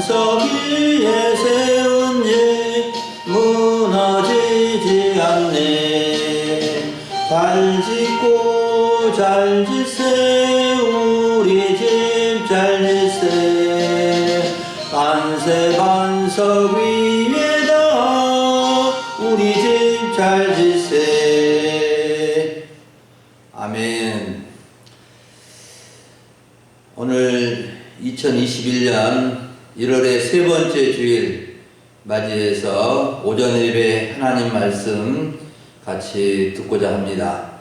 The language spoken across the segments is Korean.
반석 위에 세운 지 무너지지 않네. 잘 짓고 잘 짓세 우리 집 잘 짓세. 반세 반석 위에다 우리 집 잘 짓세. 아멘. 오늘 2021년 1월의 세 번째 주일 맞이해서 오전 예배 하나님 말씀 같이 듣고자 합니다.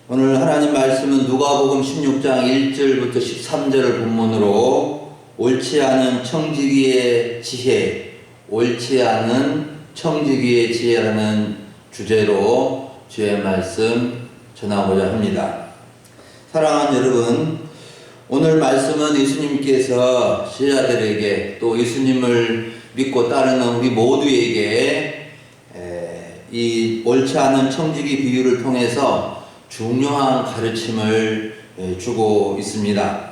오늘 하나님 말씀은 누가복음 16장 1절부터 13절을 본문으로 옳지 않은 청지기의 지혜, 옳지 않은 청지기의 지혜라는 주제로 주의 말씀 전하고자 합니다. 사랑하는 여러분, 오늘 말씀은 예수님께서 제자들에게 또 예수님을 믿고 따르는 우리 모두에게 이 옳지 않은 청지기 비유를 통해서 중요한 가르침을 주고 있습니다.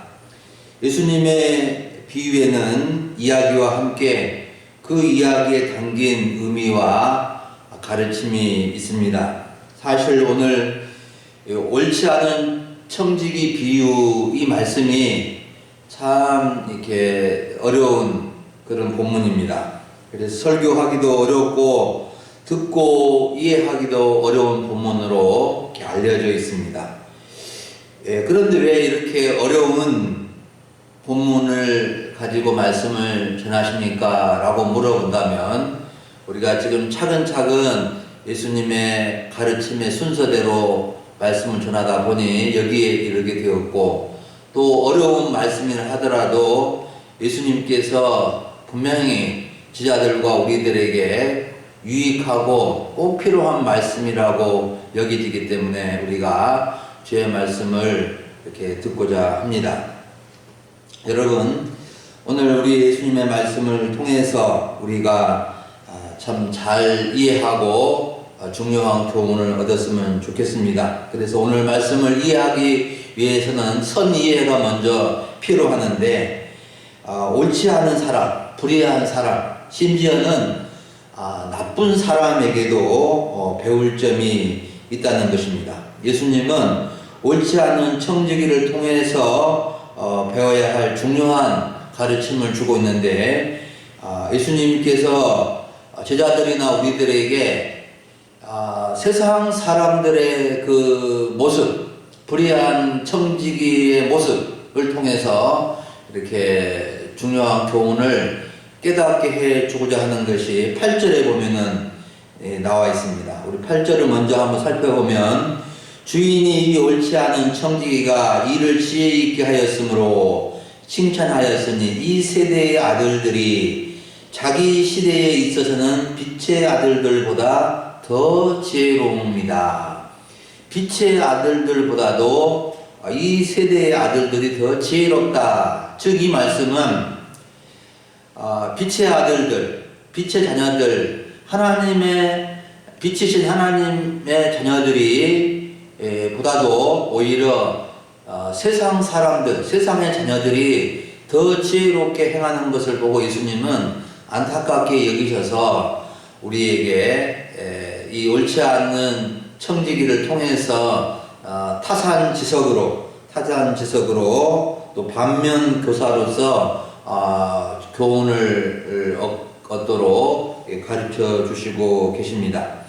예수님의 비유에는 이야기와 함께 그 이야기에 담긴 의미와 가르침이 있습니다. 사실 오늘 옳지 않은 청지기 비유 이 말씀이 참 이렇게 어려운 그런 본문입니다. 그래서 설교하기도 어렵고 듣고 이해하기도 어려운 본문으로 이렇게 알려져 있습니다. 그런데 왜 이렇게 어려운 본문을 가지고 말씀을 전하십니까? 라고 물어본다면 우리가 지금 차근차근 예수님의 가르침의 순서대로 말씀을 전하다 보니 여기에 이르게 되었고, 또 어려운 말씀이라 하더라도 예수님께서 분명히 제자들과 우리들에게 유익하고 꼭 필요한 말씀이라고 여기지기 때문에 우리가 주의 말씀을 이렇게 듣고자 합니다. 여러분, 오늘 우리 예수님의 말씀을 통해서 우리가 참 잘 이해하고 중요한 교훈을 얻었으면 좋겠습니다. 그래서 오늘 말씀을 이해하기 위해서는 선 이해가 먼저 필요하는데, 옳지 않은 사람, 불의한 사람, 심지어는 나쁜 사람에게도 배울 점이 있다는 것입니다. 예수님은 옳지 않은 청지기를 통해서 배워야 할 중요한 가르침을 주고 있는데, 예수님께서 제자들이나 우리들에게 세상 사람들의 그 모습, 불의한 청지기의 모습을 통해서 이렇게 중요한 교훈을 깨닫게 해주고자 하는 것이 8절에 보면은 나와 있습니다. 우리 8절을 먼저 한번 살펴보면, 주인이 이 옳지 않은 청지기가 이를 지혜 있게 하였으므로 칭찬하였으니 이 세대의 아들들이 자기 시대에 있어서는 빛의 아들들보다 더 지혜로웁니다. 빛의 아들들보다도 이 세대의 아들들이 더 지혜롭다. 즉 이 말씀은 빛의 아들들, 빛의 자녀들, 하나님의 빛이신 하나님의 자녀들이 보다도 오히려 세상 사람들, 세상의 자녀들이 더 지혜롭게 행하는 것을 보고 예수님은 안타깝게 여기셔서 우리에게 이 옳지 않은 청지기를 통해서 타산지석으로 또 반면 교사로서 교훈을 얻도록 가르쳐 주시고 계십니다.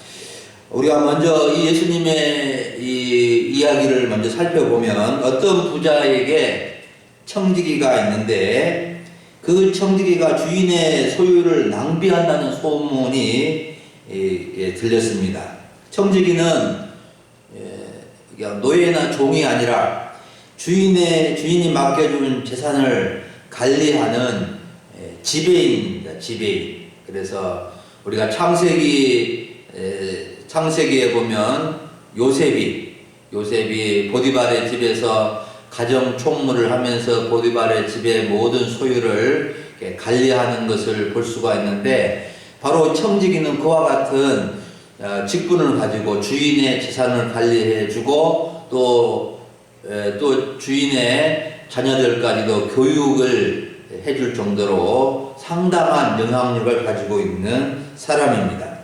우리가 먼저 이 예수님의 이 이야기를 먼저 살펴보면, 어떤 부자에게 청지기가 있는데 그 청지기가 주인의 소유를 낭비한다는 소문이 들렸습니다. 청지기는 노예나 종이 아니라 주인이 맡겨준 재산을 관리하는 지배인입니다. 지배인. 그래서 우리가 창세기에 보면 요셉이 보디발의 집에서 가정 총무를 하면서 보디발의 집의 모든 소유를 관리하는 것을 볼 수가 있는데, 바로 청지기는 그와 같은 직분을 가지고 주인의 재산을 관리해주고 또 주인의 자녀들까지도 교육을 해줄 정도로 상당한 영향력을 가지고 있는 사람입니다.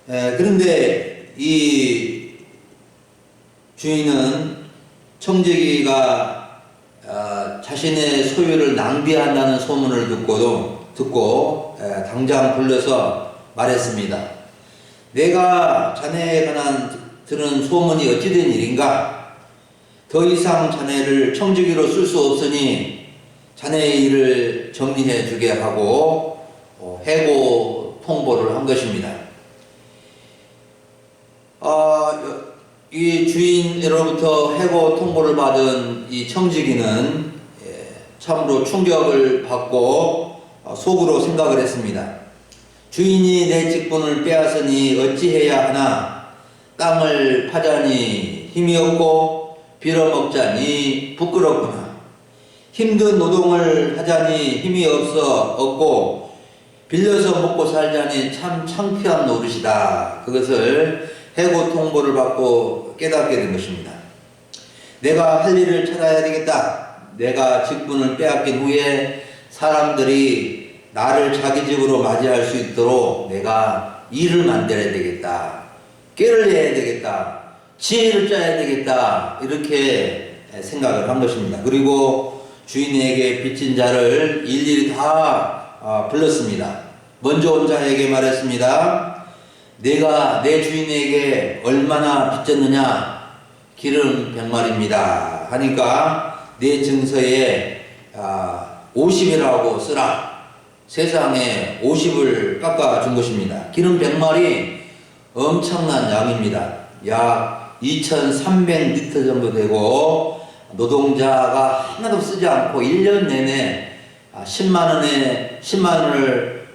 그런데 이 주인은 청지기가 자신의 소유를 낭비한다는 소문을 듣고 당장 불러서 말했습니다. 내가 자네에 관한 들은 소문이 어찌된 일인가? 더 이상 자네를 청지기로 쓸 수 없으니 자네의 일을 정리해 주게 하고 해고 통보를 한 것입니다. 이 주인으로부터 해고 통보를 받은 이 청지기는 참으로 충격을 받고 속으로 생각을 했습니다. 주인이 내 직분을 빼앗으니 어찌해야 하나? 땅을 파자니 힘이 없고 빌어먹자니 부끄럽구나. 힘든 노동을 하자니 힘이 없고 빌려서 먹고 살자니 참 창피한 노릇이다. 그것을 해고 통보를 받고 깨닫게 된 것입니다. 내가 할 일을 찾아야 되겠다. 내가 직분을 빼앗긴 후에 사람들이 나를 자기 집으로 맞이할 수 있도록 내가 일을 만들어야 되겠다. 꾀를 내야 되겠다. 지혜를 짜야 되겠다. 이렇게 생각을 한 것입니다. 그리고 주인에게 빚진 자를 일일이 다 불렀습니다. 먼저 온 자에게 말했습니다. 내가 내 주인에게 얼마나 빚졌느냐? 기름 100마리입니다. 하니까 내 증서에 50이라고 쓰라. 세상에 50을 깎아준 것입니다. 기름 100마리 엄청난 양입니다. 약 2,300리터 정도 되고 노동자가 하나도 쓰지 않고 1년 내내 10만 원을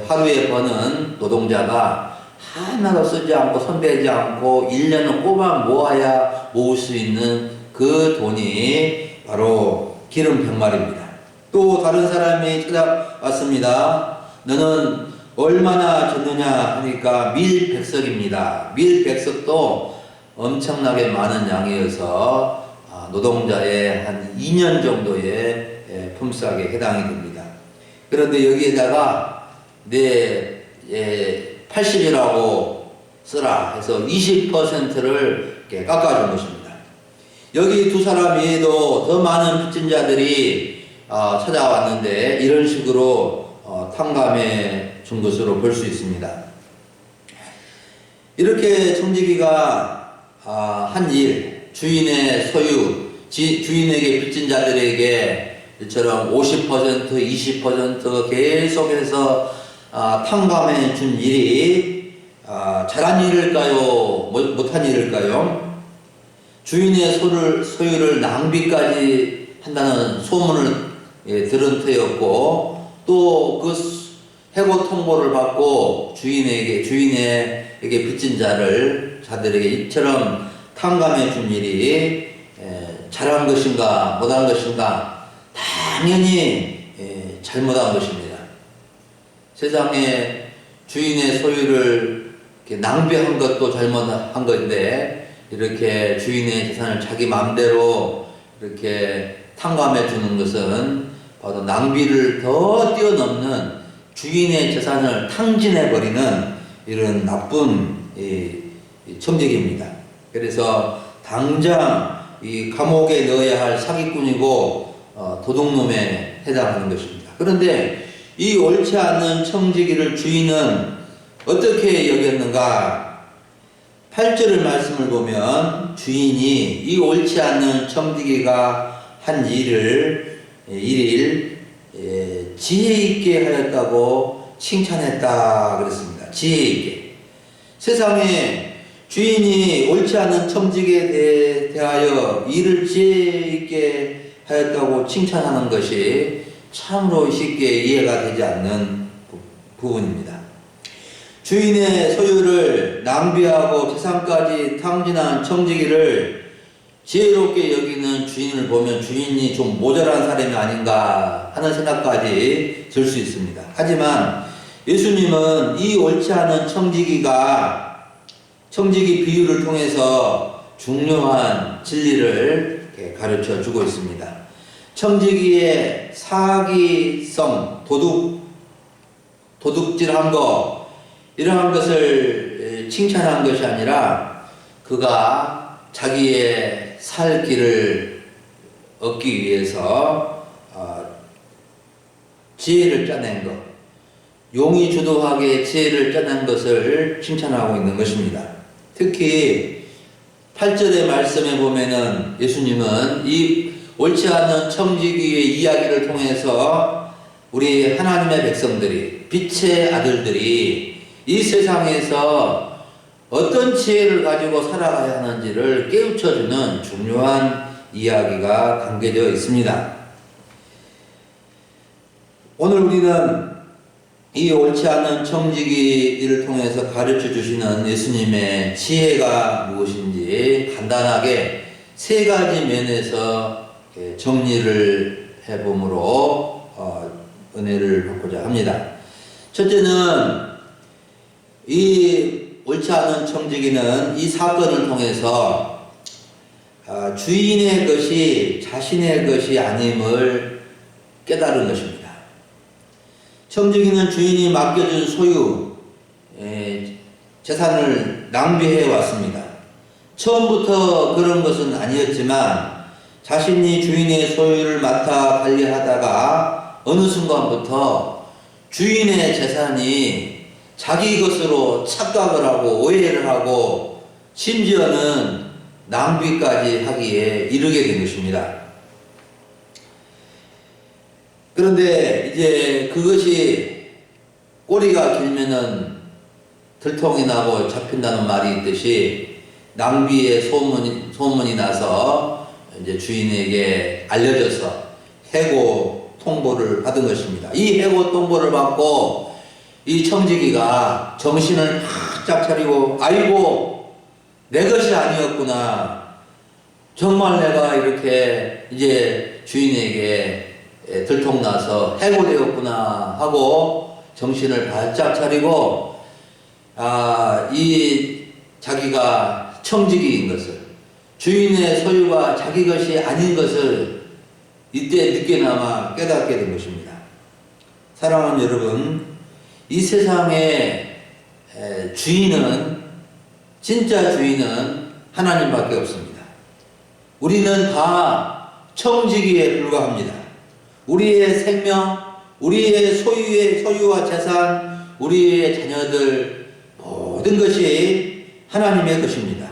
하루에 버는 노동자가 하나도 쓰지 않고 손대지 않고 1년을 꼬박 모아야 모을 수 있는 그 돈이 바로 기름 100마리입니다. 또 다른 사람이 찾아왔습니다. 너는 얼마나 줬느냐 하니까 밀 100석입니다. 밀 100석도 엄청나게 많은 양이어서 노동자의 한 2년 정도의 품삯에 해당이 됩니다. 그런데 여기에다가 내 80이라고 쓰라 해서 20%를 깎아준 것입니다. 여기 두 사람 외에도 더 많은 빚진 자들이 찾아왔는데 이런 식으로 탕감해 준 것으로 볼 수 있습니다. 이렇게 청지기가 한 일, 주인의 소유, 주인에게 빚진 자들에게 이처럼 50%, 20% 계속해서 탕감해 준 일이 잘한 일일까요? 못한 일일까요? 주인의 소유를 낭비까지 한다는 소문을 들은 터였고 또 그 해고 통보를 받고 주인에게 빚진 자들에게 이처럼 탕감해 준 일이 잘한 것인가 못한 것인가? 당연히 잘못한 것입니다. 세상에 주인의 소유를 낭비한 것도 잘못한 건데 이렇게 주인의 재산을 자기 마음대로 이렇게 탕감해 주는 것은 바로 낭비를 더 뛰어넘는 주인의 재산을 탕진해 버리는 이런 나쁜 청지기입니다. 그래서 당장 이 감옥에 넣어야 할 사기꾼이고 도둑놈에 해당하는 것입니다. 그런데 이 옳지 않는 청지기를 주인은 어떻게 여겼는가? 8절의 말씀을 보면 주인이 이 옳지 않는 청지기가 한 일을 지혜 있게 하였다고 칭찬했다 그랬습니다. 지혜 있게. 세상에 주인이 옳지 않은 청지기에 대하여 일을 지혜 있게 하였다고 칭찬하는 것이 참으로 쉽게 이해가 되지 않는 부분입니다. 주인의 소유를 낭비하고 재산까지 탕진한 청지기를 지혜롭게 여기는 주인을 보면 주인이 좀 모자란 사람이 아닌가 하는 생각까지 들 수 있습니다. 하지만 예수님은 이 옳지 않은 청지기 비유를 통해서 중요한 진리를 가르쳐 주고 있습니다. 청지기의 사기성, 도둑질한 거, 이러한 것을 칭찬한 것이 아니라 그가 자기의 살 길을 얻기 위해서 지혜를 짜낸 것, 용이 주도하게 지혜를 짜낸 것을 칭찬하고 있는 것입니다. 특히 8절의 말씀에 보면은 예수님은 이 옳지 않은 청지기의 이야기를 통해서 우리 하나님의 백성들이, 빛의 아들들이 이 세상에서 어떤 지혜를 가지고 살아가야 하는지를 깨우쳐주는 중요한 이야기가 담겨져 있습니다. 오늘 우리는 이 옳지 않은 청지기를 통해서 가르쳐 주시는 예수님의 지혜가 무엇인지 간단하게 세 가지 면에서 정리를 해봄으로 은혜를 받고자 합니다. 첫째는 이 옳지 않은 청지기는 이 사건을 통해서 주인의 것이 자신의 것이 아님을 깨달은 것입니다. 청지기는 주인이 맡겨준 소유, 재산을 낭비해 왔습니다. 처음부터 그런 것은 아니었지만 자신이 주인의 소유를 맡아 관리하다가 어느 순간부터 주인의 재산이 자기 것으로 착각을 하고 오해를 하고 심지어는 낭비까지 하기에 이르게 된 것입니다. 그런데 이제 그것이 꼬리가 길면은 들통이 나고 잡힌다는 말이 있듯이 낭비의 소문이 나서 이제 주인에게 알려져서 해고 통보를 받은 것입니다. 이 해고 통보를 받고 이 청지기가 정신을 바짝 차리고 아이고 내 것이 아니었구나. 정말 내가 이렇게 이제 주인에게 들통나서 해고되었구나 하고 정신을 바짝 차리고 이 자기가 청지기인 것을 주인의 소유가 자기 것이 아닌 것을 이때 늦게나마 깨닫게 된 것입니다. 사랑하는 여러분, 이 세상의 주인은 진짜 주인은 하나님밖에 없습니다. 우리는 다 청지기에 불과합니다. 우리의 생명, 우리의 소유와 재산, 우리의 자녀들 모든 것이 하나님의 것입니다.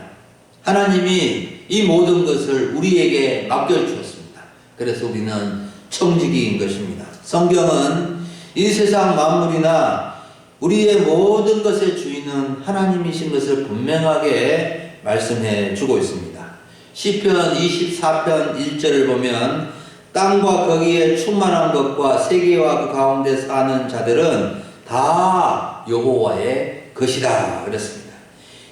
하나님이 이 모든 것을 우리에게 맡겨주셨습니다. 그래서 우리는 청지기인 것입니다. 성경은 이 세상 만물이나 우리의 모든 것의 주인은 하나님이신 것을 분명하게 말씀해 주고 있습니다. 시편 24편 1절을 보면 땅과 거기에 충만한 것과 세계와 그 가운데 사는 자들은 다 여호와의 것이다 그랬습니다.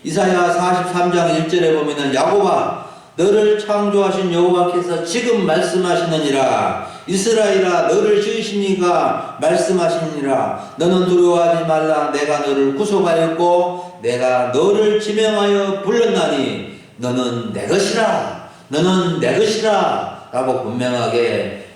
이사야 43장 1절에 보면은 야곱아 너를 창조하신 여호와께서 지금 말씀하시느니라 이스라엘아 너를 지으신 이가 말씀하시니라 너는 두려워하지 말라 내가 너를 구속하였고 내가 너를 지명하여 불렀나니 너는 내 것이라 너는 내 것이라 라고 분명하게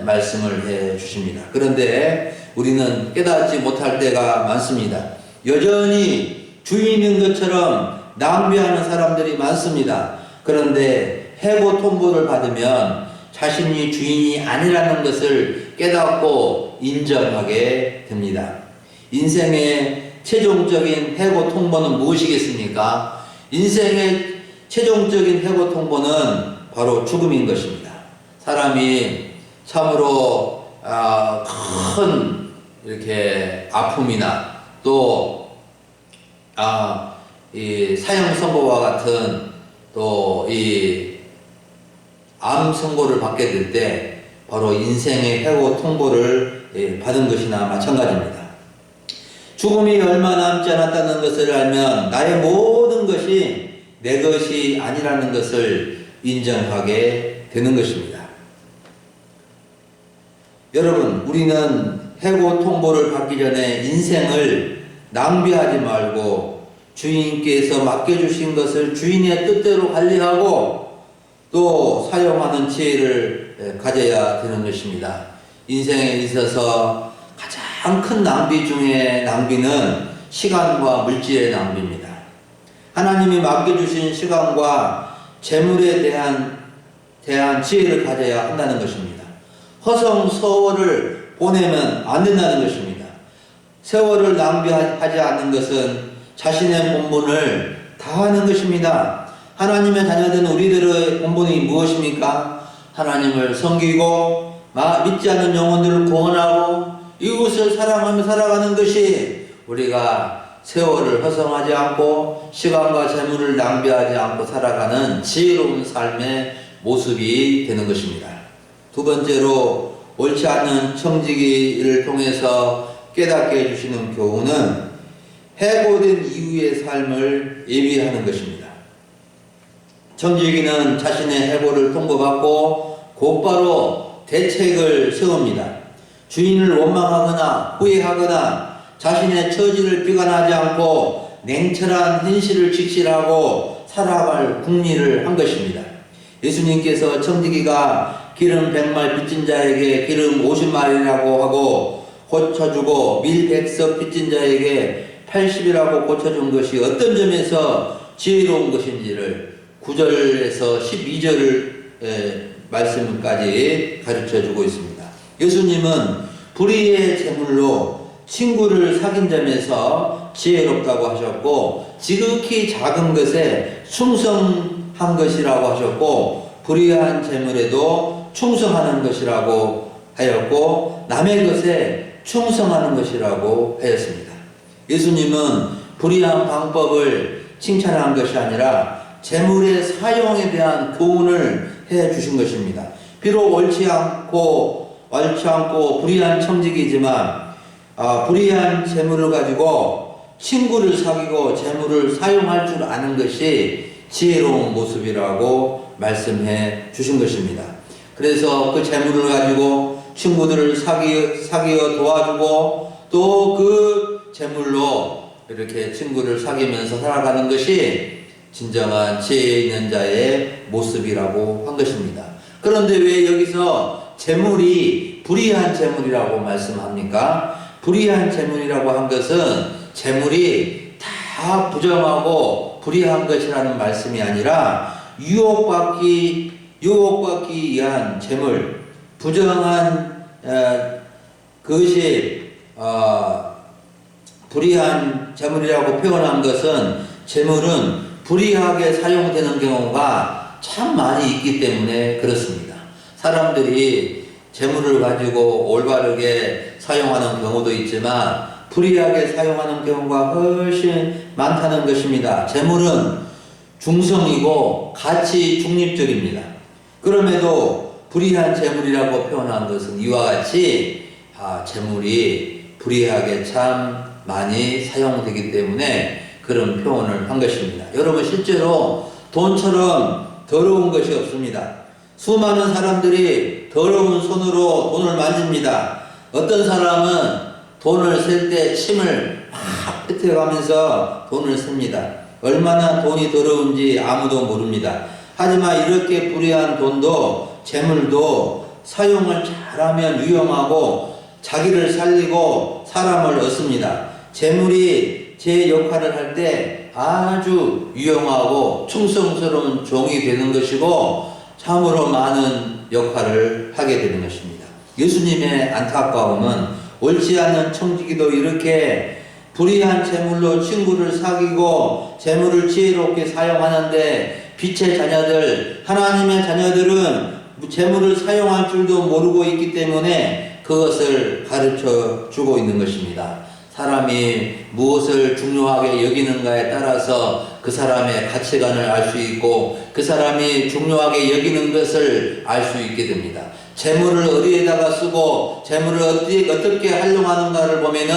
말씀을 해 주십니다. 그런데 우리는 깨닫지 못할 때가 많습니다. 여전히 주인인 것처럼 낭비하는 사람들이 많습니다. 그런데 해고 통보를 받으면 자신이 주인이 아니라는 것을 깨닫고 인정하게 됩니다. 인생의 최종적인 해고 통보는 무엇이겠습니까? 인생의 최종적인 해고 통보는 바로 죽음인 것입니다. 사람이 참으로 큰 이렇게 아픔이나 또 이 사형 선고와 같은 또 이 암 선고를 받게 될 때 바로 인생의 해고 통보를 받은 것이나 마찬가지입니다. 죽음이 얼마 남지 않았다는 것을 알면 나의 모든 것이 내 것이 아니라는 것을 인정하게 되는 것입니다. 여러분, 우리는 해고 통보를 받기 전에 인생을 낭비하지 말고 주인께서 맡겨주신 것을 주인의 뜻대로 관리하고 또 사용하는 지혜를 가져야 되는 것입니다. 인생에 있어서 가장 큰 낭비 중에 낭비는 시간과 물질의 낭비입니다. 하나님이 맡겨주신 시간과 재물에 대한 지혜를 가져야 한다는 것입니다. 허송 세월을 보내면 안 된다는 것입니다. 세월을 낭비하지 않는 것은 자신의 본분을 다하는 것입니다. 하나님의 자녀된 우리들의 본분이 무엇입니까? 하나님을 섬기고 믿지 않는 영혼들을 구원하고 이웃을 사랑하며 살아가는 것이 우리가 세월을 허송하지 않고 시간과 재물을 낭비하지 않고 살아가는 지혜로운 삶의 모습이 되는 것입니다. 두 번째로 옳지 않은 청지기를 통해서 깨닫게 해주시는 교훈은 해고된 이후의 삶을 예비하는 것입니다. 청지기는 자신의 해고를 통보받고 곧바로 대책을 세웁니다. 주인을 원망하거나 후회하거나 자신의 처지를 비관하지 않고 냉철한 현실을 직시하고 살아갈 궁리를 한 것입니다. 예수님께서 청지기가 기름 100말 빚진 자에게 기름 50말이라고 하고 고쳐주고 밀 100석 빚진 자에게 80이라고 고쳐준 것이 어떤 점에서 지혜로운 것인지를 9절에서 12절 말씀까지 가르쳐주고 있습니다. 예수님은 불의의 제물로 친구를 사귄 점에서 지혜롭다고 하셨고 지극히 작은 것에 충성한 것이라고 하셨고 불의한 제물에도 충성하는 것이라고 하였고 남의 것에 충성하는 것이라고 하였습니다. 예수님은 불의한 방법을 칭찬한 것이 아니라 제물의 사용에 대한 교훈을 해 주신 것입니다. 비록 옳지 않고 불의한 청지기지만 불의한 재물을 가지고 친구를 사귀고 재물을 사용할 줄 아는 것이 지혜로운 모습이라고 말씀해 주신 것입니다. 그래서 그 재물을 가지고 친구들을 사귀어 도와주고 또 그 재물로 이렇게 친구를 사귀면서 살아가는 것이 진정한 지혜 있는 자의 모습이라고 한 것입니다. 그런데 왜 여기서 재물이 불의한 재물이라고 말씀합니까? 불의한 재물이라고 한 것은 재물이 다 부정하고 불의한 것이라는 말씀이 아니라 유혹받기 위한 재물, 부정한 그것이 불의한 재물이라고 표현한 것은 재물은 불의하게 사용되는 경우가 참 많이 있기 때문에 그렇습니다. 사람들이 재물을 가지고 올바르게 사용하는 경우도 있지만 불의하게 사용하는 경우가 훨씬 많다는 것입니다. 재물은 중성이고 가치 중립적입니다. 그럼에도 불의한 재물이라고 표현한 것은 이와 같이 재물이 불의하게 참 많이 사용되기 때문에 그런 표현을 한 것입니다. 여러분 실제로 돈처럼 더러운 것이 없습니다. 수많은 사람들이 더러운 손으로 돈을 만집니다. 어떤 사람은 돈을 셀 때 침을 막 뱉어가면서 돈을 셉니다. 얼마나 돈이 더러운지 아무도 모릅니다. 하지만 이렇게 불의한 돈도 재물도 사용을 잘하면 유용하고 자기를 살리고 사람을 얻습니다. 재물이 제 역할을 할 때 아주 유용하고 충성스러운 종이 되는 것이고 참으로 많은 역할을 하게 되는 것입니다. 예수님의 안타까움은 옳지 않은 청지기도 이렇게 불의한 재물로 친구를 사귀고 재물을 지혜롭게 사용하는데 빛의 자녀들, 하나님의 자녀들은 재물을 사용할 줄도 모르고 있기 때문에 그것을 가르쳐 주고 있는 것입니다. 사람이 무엇을 중요하게 여기는가에 따라서 그 사람의 가치관을 알 수 있고 그 사람이 중요하게 여기는 것을 알 수 있게 됩니다. 재물을 어디에다가 쓰고 재물을 어떻게 활용하는가를 보면은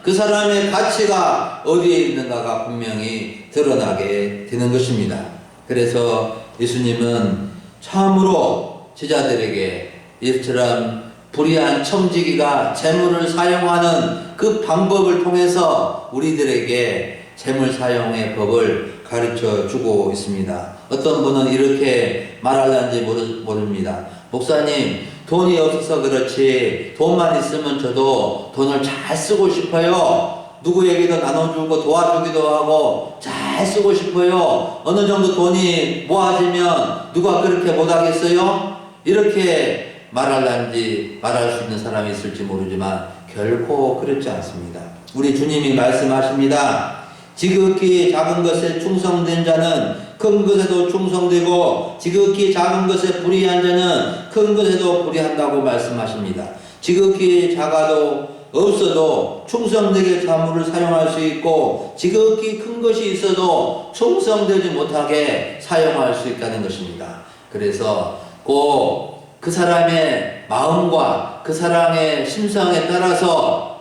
그 사람의 가치가 어디에 있는가가 분명히 드러나게 되는 것입니다. 그래서 예수님은 참으로 제자들에게 이처럼 불의한 청지기가 재물을 사용하는 그 방법을 통해서 우리들에게 재물 사용의 법을 가르쳐 주고 있습니다. 어떤 분은 이렇게 말하려는지 모릅니다. 목사님, 돈이 없어서 그렇지 돈만 있으면 저도 돈을 잘 쓰고 싶어요. 누구에게도 나눠주고 도와주기도 하고 잘 쓰고 싶어요. 어느 정도 돈이 모아지면 누가 그렇게 못하겠어요? 이렇게 말할지 말할 수 있는 사람이 있을지 모르지만 결코 그렇지 않습니다. 우리 주님이 말씀하십니다. 지극히 작은 것에 충성된 자는 큰 것에도 충성되고 지극히 작은 것에 불의한 자는 큰 것에도 불의한다고 말씀하십니다. 지극히 작아도 없어도 충성되게 자물을 사용할 수 있고 지극히 큰 것이 있어도 충성되지 못하게 사용할 수 있다는 것입니다. 그래서 꼭 그 사람의 마음과 그 사람의 심성에 따라서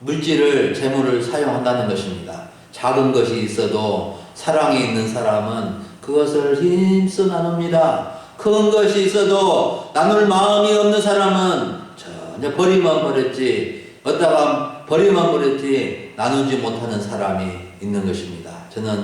물질을, 재물을 사용한다는 것입니다. 작은 것이 있어도 사랑이 있는 사람은 그것을 힘써 나눕니다. 큰 것이 있어도 나눌 마음이 없는 사람은 전혀 버리만 버렸지, 어디다가 버리만 버렸지 나누지 못하는 사람이 있는 것입니다. 저는